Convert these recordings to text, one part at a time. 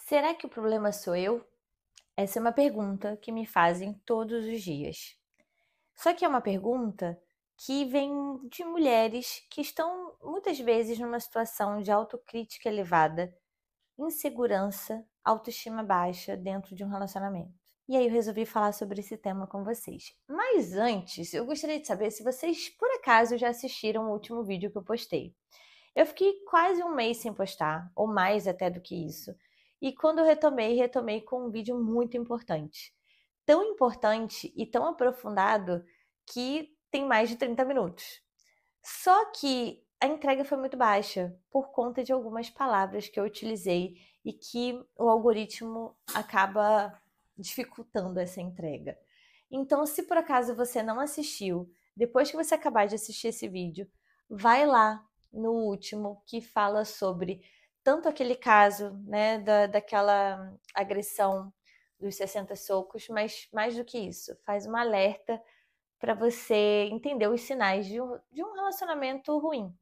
Será que o problema sou eu? Essa é uma pergunta que me fazem todos os dias. Só que é uma pergunta que vem de mulheres que estão muitas vezes numa situação de autocrítica elevada, insegurança, autoestima baixa dentro de um relacionamento. E aí eu resolvi falar sobre esse tema com vocês. Mas antes, eu gostaria de saber se vocês por acaso já assistiram o último vídeo que eu postei. Eu fiquei quase um mês sem postar, ou mais até do que isso. E quando eu retomei com um vídeo muito importante. Tão importante e tão aprofundado que tem mais de 30 minutos. Só que a entrega foi muito baixa por conta de algumas palavras que eu utilizei e que o algoritmo acaba dificultando essa entrega. Então, se por acaso você não assistiu, depois que você acabar de assistir esse vídeo, vai lá no último que fala sobre tanto aquele caso, né, daquela agressão dos 60 socos, mas mais do que isso, faz um alerta para você entender os sinais de um relacionamento ruim.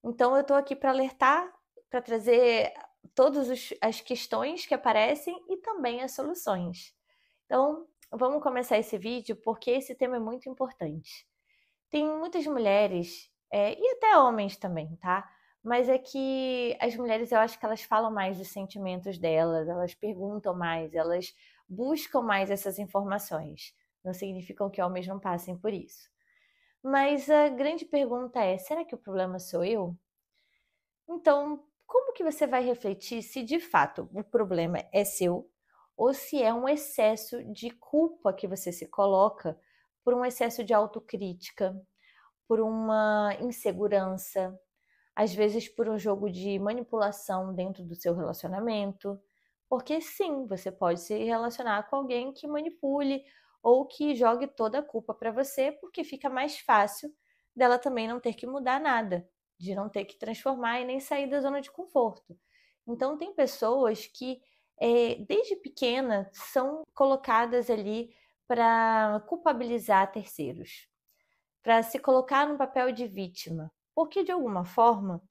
Então, eu estou aqui para alertar, para trazer todas as questões que aparecem e também as soluções. Então, vamos começar esse vídeo porque esse tema é muito importante. Tem muitas mulheres, e até homens também, tá? Mas é que as mulheres, eu acho que elas falam mais dos sentimentos delas, elas perguntam mais, elas buscam mais essas informações. Não significam que homens não passem por isso. Mas a grande pergunta é: será que o problema sou eu? Então, como que você vai refletir se de fato o problema é seu ou se é um excesso de culpa que você se coloca por um excesso de autocrítica, por uma insegurança, às vezes por um jogo de manipulação dentro do seu relacionamento? Porque sim, você pode se relacionar com alguém que manipule ou que jogue toda a culpa para você, porque fica mais fácil dela também não ter que mudar nada, de não ter que transformar e nem sair da zona de conforto. Então, tem pessoas que, desde pequena, são colocadas ali para culpabilizar terceiros, para se colocar no papel de vítima, porque de alguma forma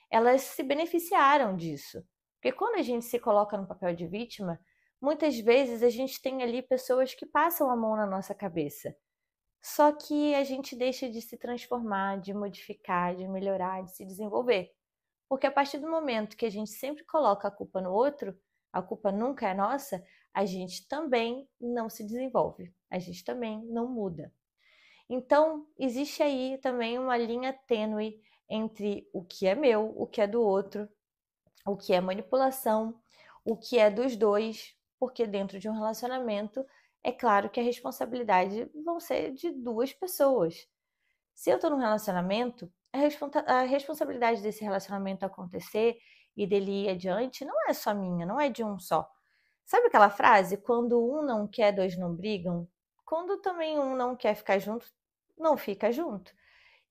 elas se beneficiaram disso. Porque quando a gente se coloca no papel de vítima, muitas vezes a gente tem ali pessoas que passam a mão na nossa cabeça. Só que a gente deixa de se transformar, de modificar, de melhorar, de se desenvolver. Porque a partir do momento que a gente sempre coloca a culpa no outro, a culpa nunca é nossa, a gente também não se desenvolve, a gente também não muda. Então, existe aí também uma linha tênue entre o que é meu, o que é do outro, o que é manipulação, o que é dos dois, porque dentro de um relacionamento é claro que a responsabilidade vão ser de duas pessoas. Se eu estou num relacionamento, a responsabilidade desse relacionamento acontecer e dele ir adiante não é só minha, não é de um só. Sabe aquela frase? Quando um não quer, dois não brigam? Quando também um não quer ficar junto, não fica junto.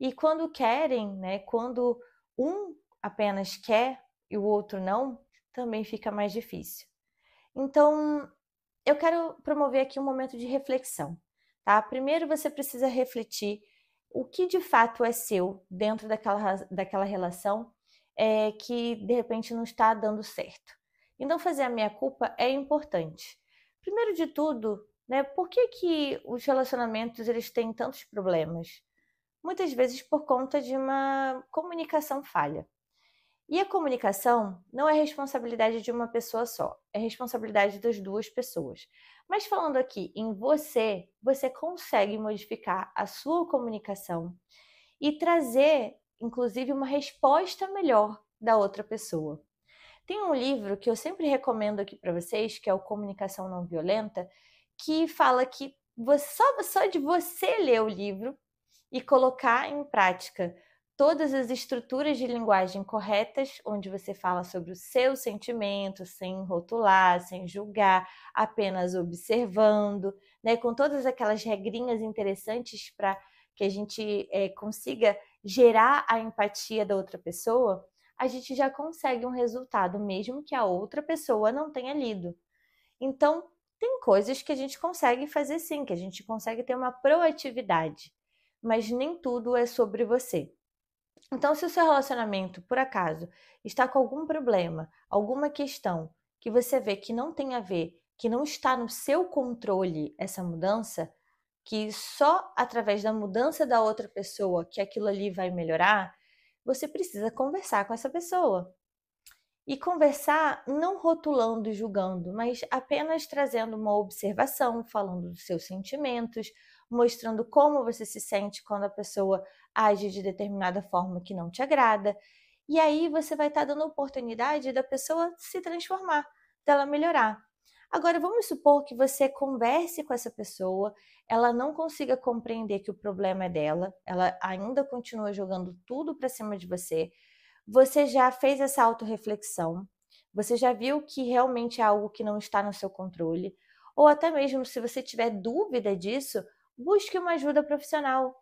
E quando querem, né? Quando um apenas quer e o outro não, também fica mais difícil. Então, eu quero promover aqui um momento de reflexão, tá? Primeiro você precisa refletir o que de fato é seu dentro daquela relação que de repente não está dando certo. Então fazer a meia-culpa é importante. Primeiro de tudo, né, por que que os relacionamentos eles têm tantos problemas? Muitas vezes por conta de uma comunicação falha. E a comunicação não é responsabilidade de uma pessoa só, é responsabilidade das duas pessoas. Mas falando aqui em você, você consegue modificar a sua comunicação e trazer, inclusive, uma resposta melhor da outra pessoa. Tem um livro que eu sempre recomendo aqui para vocês, que é o Comunicação Não Violenta, que fala que só de você ler o livro e colocar em prática todas as estruturas de linguagem corretas, onde você fala sobre o seu sentimento, sem rotular, sem julgar, apenas observando, né, com todas aquelas regrinhas interessantes para que a gente consiga gerar a empatia da outra pessoa, a gente já consegue um resultado, mesmo que a outra pessoa não tenha lido. Então, tem coisas que a gente consegue fazer sim, que a gente consegue ter uma proatividade, mas nem tudo é sobre você. Então, se o seu relacionamento, por acaso, está com algum problema, alguma questão, que você vê que não tem a ver, que não está no seu controle essa mudança, que só através da mudança da outra pessoa que aquilo ali vai melhorar, você precisa conversar com essa pessoa. E conversar não rotulando e julgando, mas apenas trazendo uma observação, falando dos seus sentimentos, mostrando como você se sente quando a pessoa age de determinada forma que não te agrada. E aí você vai estar dando oportunidade da pessoa se transformar, dela melhorar. Agora, vamos supor que você converse com essa pessoa, ela não consiga compreender que o problema é dela, ela ainda continua jogando tudo para cima de você. Você já fez essa autorreflexão, você já viu que realmente é algo que não está no seu controle, ou até mesmo se você tiver dúvida disso, busque uma ajuda profissional.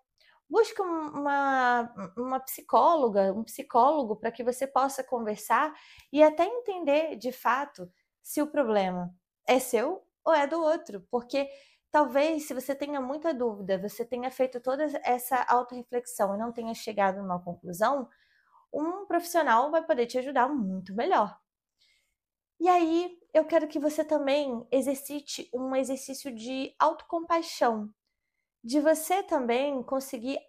Busque uma psicóloga, um psicólogo para que você possa conversar e até entender de fato se o problema é seu ou é do outro, porque talvez se você tenha muita dúvida, você tenha feito toda essa autorreflexão e não tenha chegado numa conclusão, um profissional vai poder te ajudar muito melhor. E aí, eu quero que você também exercite um exercício de autocompaixão, de você também conseguir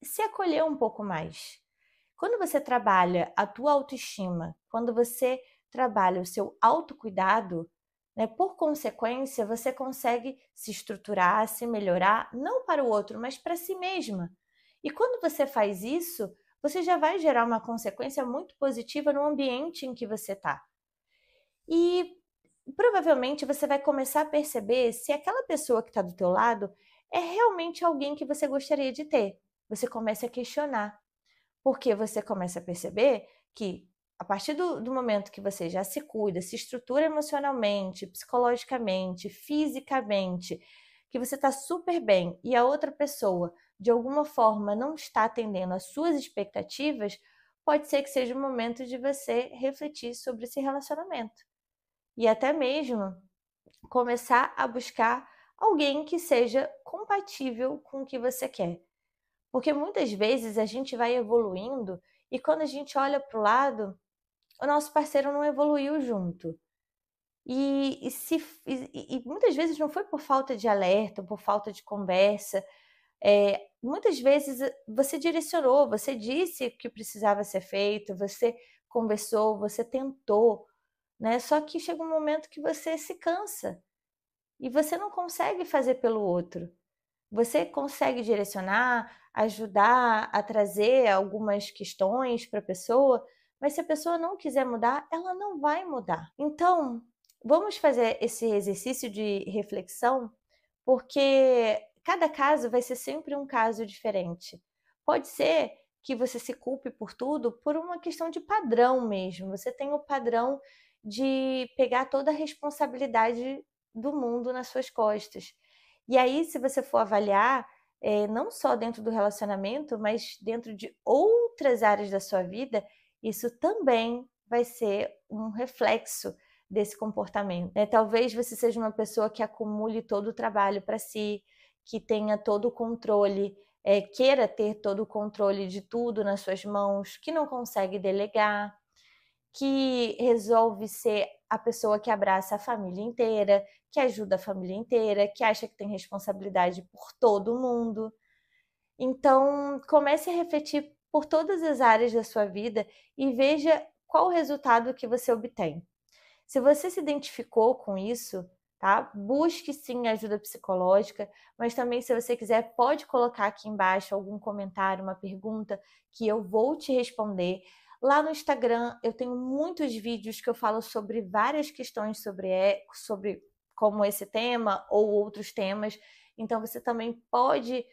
se acolher um pouco mais. Quando você trabalha a tua autoestima, quando você trabalha o seu autocuidado, né, por consequência, você consegue se estruturar, se melhorar, não para o outro, mas para si mesma. E quando você faz isso, você já vai gerar uma consequência muito positiva no ambiente em que você está. E provavelmente você vai começar a perceber se aquela pessoa que está do teu lado é realmente alguém que você gostaria de ter. Você começa a questionar, porque você começa a perceber que a partir do momento que você já se cuida, se estrutura emocionalmente, psicologicamente, fisicamente, que você está super bem e a outra pessoa de alguma forma não está atendendo às suas expectativas, pode ser que seja o momento de você refletir sobre esse relacionamento e até mesmo começar a buscar alguém que seja compatível com o que você quer. Porque muitas vezes a gente vai evoluindo e quando a gente olha para o lado, o nosso parceiro não evoluiu junto. E muitas vezes não foi por falta de alerta, por falta de conversa. Muitas vezes você direcionou, você disse o que precisava ser feito, você conversou, você tentou, né? Só que chega um momento que você se cansa e você não consegue fazer pelo outro. Você consegue direcionar, ajudar a trazer algumas questões para a pessoa, mas se a pessoa não quiser mudar, ela não vai mudar. Então, vamos fazer esse exercício de reflexão, porque cada caso vai ser sempre um caso diferente. Pode ser que você se culpe por tudo por uma questão de padrão mesmo. Você tem o padrão de pegar toda a responsabilidade do mundo nas suas costas. E aí, se você for avaliar, não só dentro do relacionamento, mas dentro de outras áreas da sua vida, isso também vai ser um reflexo desse comportamento, né? Talvez você seja uma pessoa que acumule todo o trabalho para si, que tenha todo o controle, queira ter todo o controle de tudo nas suas mãos, que não consegue delegar, que resolve ser a pessoa que abraça a família inteira, que ajuda a família inteira, que acha que tem responsabilidade por todo mundo. Então, comece a refletir por todas as áreas da sua vida e veja qual o resultado que você obtém. Se você se identificou com isso, tá? Busque sim ajuda psicológica, mas também se você quiser pode colocar aqui embaixo algum comentário, uma pergunta que eu vou te responder. Lá no Instagram eu tenho muitos vídeos que eu falo sobre várias questões sobre como esse tema ou outros temas. Então você também pode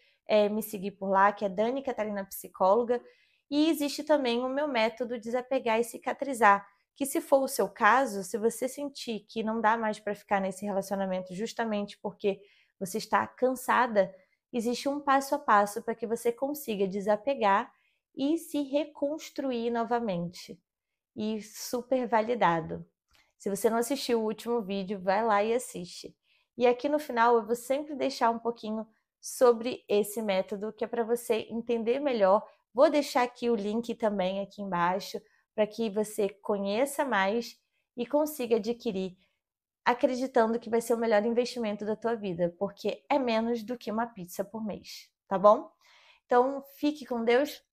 me seguir por lá, que é Dani Catarina Psicóloga. E existe também o meu método Desapegar e Cicatrizar, que se for o seu caso, se você sentir que não dá mais para ficar nesse relacionamento justamente porque você está cansada, existe um passo a passo para que você consiga desapegar e se reconstruir novamente. E super validado. Se você não assistiu o último vídeo, vai lá e assiste. E aqui no final eu vou sempre deixar um pouquinho sobre esse método que é para você entender melhor. Vou deixar aqui o link também aqui embaixo para que você conheça mais e consiga adquirir acreditando que vai ser o melhor investimento da tua vida, porque é menos do que uma pizza por mês, tá bom? Então, fique com Deus.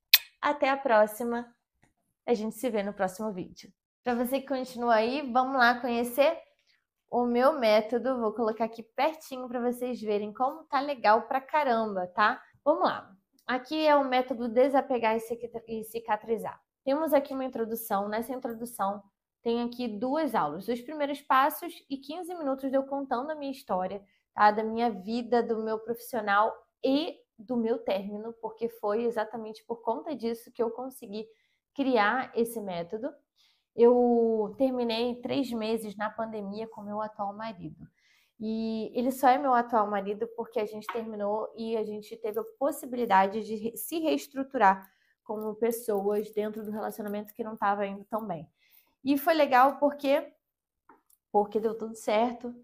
Até a próxima. A gente se vê no próximo vídeo. Para você que continua aí, vamos lá conhecer o meu método. Vou colocar aqui pertinho para vocês verem como tá legal pra caramba, tá? Vamos lá. Aqui é o método desapegar e cicatrizar. Temos aqui uma introdução. Nessa introdução, tem aqui 2 aulas. Os primeiros passos e 15 minutos de eu contando a minha história, tá? Da minha vida, do meu profissional e do meu término, porque foi exatamente por conta disso que eu consegui criar esse método. Eu terminei 3 meses na pandemia com meu atual marido. E ele só é meu atual marido porque a gente terminou e a gente teve a possibilidade de se reestruturar como pessoas dentro do relacionamento que não estava indo tão bem. E foi legal porque deu tudo certo.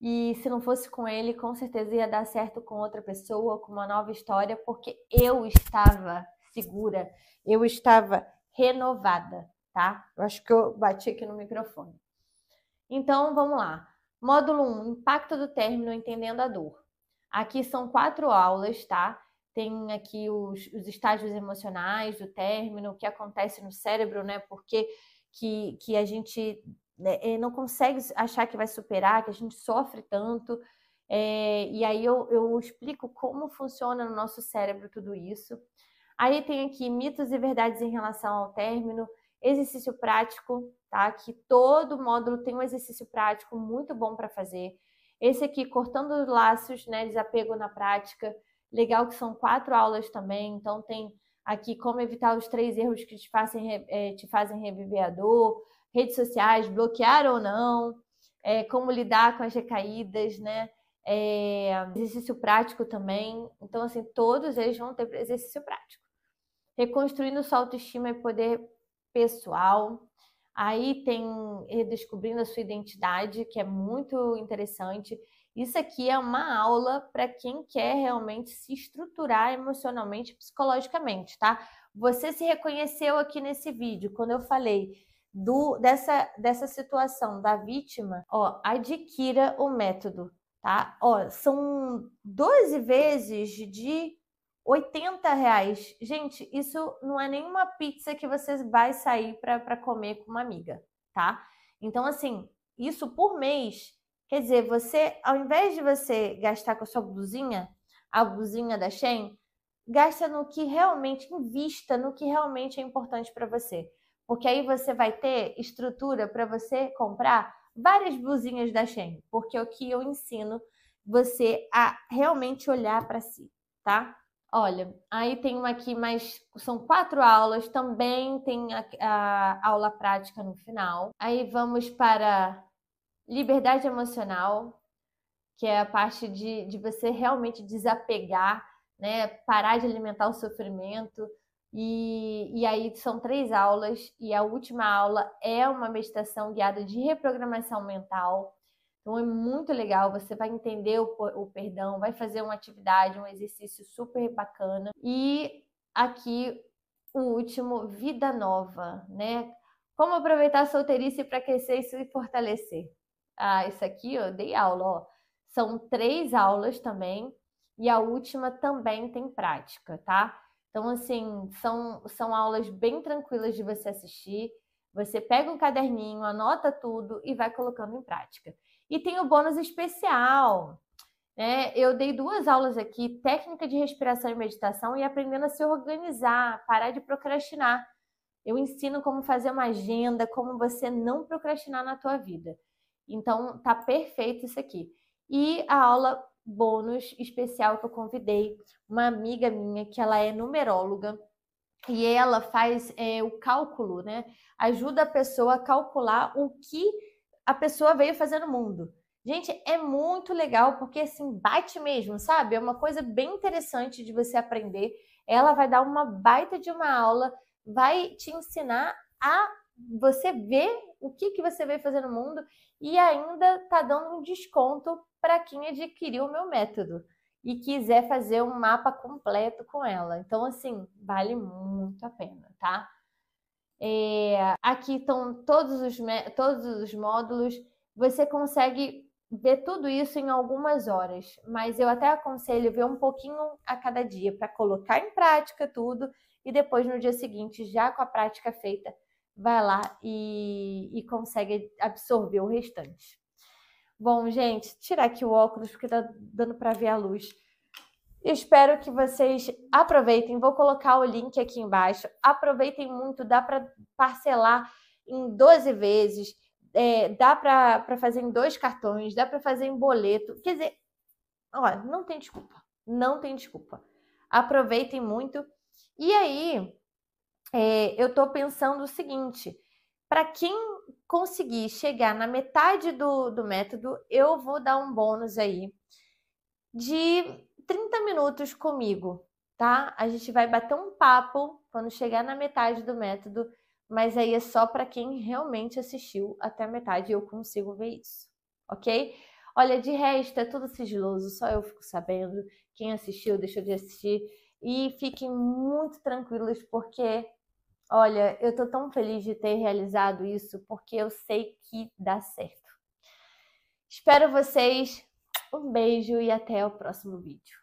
E se não fosse com ele, com certeza ia dar certo com outra pessoa, com uma nova história, porque eu estava segura, eu estava renovada, tá? Eu acho que eu bati aqui no microfone. Então, vamos lá. Módulo 1, impacto do término, entendendo a dor. Aqui são 4 aulas, tá? Tem aqui os estágios emocionais do término, o que acontece no cérebro, né? Porque que a gente não consegue achar que vai superar, que a gente sofre tanto. E aí eu explico como funciona no nosso cérebro tudo isso. Aí tem aqui mitos e verdades em relação ao término, exercício prático, tá? Que todo módulo tem um exercício prático muito bom para fazer. Esse aqui, cortando laços, né? Desapego na prática. Legal que são 4 aulas também, então tem aqui como evitar os 3 erros que te fazem reviver a dor, redes sociais, bloquear ou não, como lidar com as recaídas, né? Exercício prático também. Então, assim, todos eles vão ter exercício prático. Reconstruindo sua autoestima e poder pessoal. Aí tem redescobrindo a sua identidade, que é muito interessante. Isso aqui é uma aula para quem quer realmente se estruturar emocionalmente e psicologicamente, tá? Você se reconheceu aqui nesse vídeo, quando eu falei dessa situação da vítima, ó, adquira o método, tá? Ó, são 12 vezes de R$ 80. Gente, isso não é nenhuma pizza que você vai sair para comer com uma amiga, tá? Então, assim, isso por mês, quer dizer, você, ao invés de você gastar com a sua blusinha, a blusinha da Shein, gasta no que realmente, invista no que realmente é importante para você. Porque aí você vai ter estrutura para você comprar várias blusinhas da Shein, porque é o que eu ensino você a realmente olhar para si, tá? Olha, aí tem uma aqui, mas são 4 aulas, também tem a aula prática no final. Aí vamos para liberdade emocional, que é a parte de você realmente desapegar, né? Parar de alimentar o sofrimento. E aí são 3 aulas, e a última aula é uma meditação guiada de reprogramação mental. Então é muito legal, você vai entender o perdão, vai fazer uma atividade, um exercício super bacana. E aqui o último, vida nova, né? Como aproveitar a solteirice para crescer e se fortalecer. Ah, isso aqui eu dei aula, ó. São 3 aulas também, e a última também tem prática, tá? Então, assim, são aulas bem tranquilas de você assistir. Você pega um caderninho, anota tudo e vai colocando em prática. E tem o bônus especial, né? Eu dei 2 aulas aqui, técnica de respiração e meditação e aprendendo a se organizar, parar de procrastinar. Eu ensino como fazer uma agenda, como você não procrastinar na tua vida. Então, tá perfeito isso aqui. E a aula bônus especial que eu convidei uma amiga minha, que ela é numeróloga, e ela faz o cálculo, né? Ajuda a pessoa a calcular o que a pessoa veio fazer no mundo. Gente, é muito legal porque assim bate mesmo, sabe? É uma coisa bem interessante de você aprender. Ela vai dar uma baita de uma aula, vai te ensinar a você ver o que você veio fazer no mundo e ainda tá dando um desconto para quem adquiriu o meu método e quiser fazer um mapa completo com ela. Então, assim, vale muito a pena, tá? Aqui estão todos os módulos. Você consegue ver tudo isso em algumas horas, mas eu até aconselho ver um pouquinho a cada dia para colocar em prática tudo e depois no dia seguinte, já com a prática feita, vai lá e consegue absorver o restante. Bom, gente, tirar aqui o óculos porque tá dando para ver a luz. Espero que vocês aproveitem. Vou colocar o link aqui embaixo. Aproveitem muito, dá para parcelar em 12 vezes, dá para fazer em 2 cartões, dá para fazer em boleto. Quer dizer, olha, não tem desculpa. Não tem desculpa. Aproveitem muito. E aí, eu estou pensando o seguinte: para quem conseguir chegar na metade do método, eu vou dar um bônus aí de 30 minutos comigo, tá? A gente vai bater um papo quando chegar na metade do método, mas aí é só para quem realmente assistiu até a metade e eu consigo ver isso, ok? Olha, de resto é tudo sigiloso, só eu fico sabendo. Quem assistiu, deixou de assistir. E fiquem muito tranquilos, porque, olha, eu tô tão feliz de ter realizado isso, porque eu sei que dá certo. Espero vocês. Um beijo e até o próximo vídeo.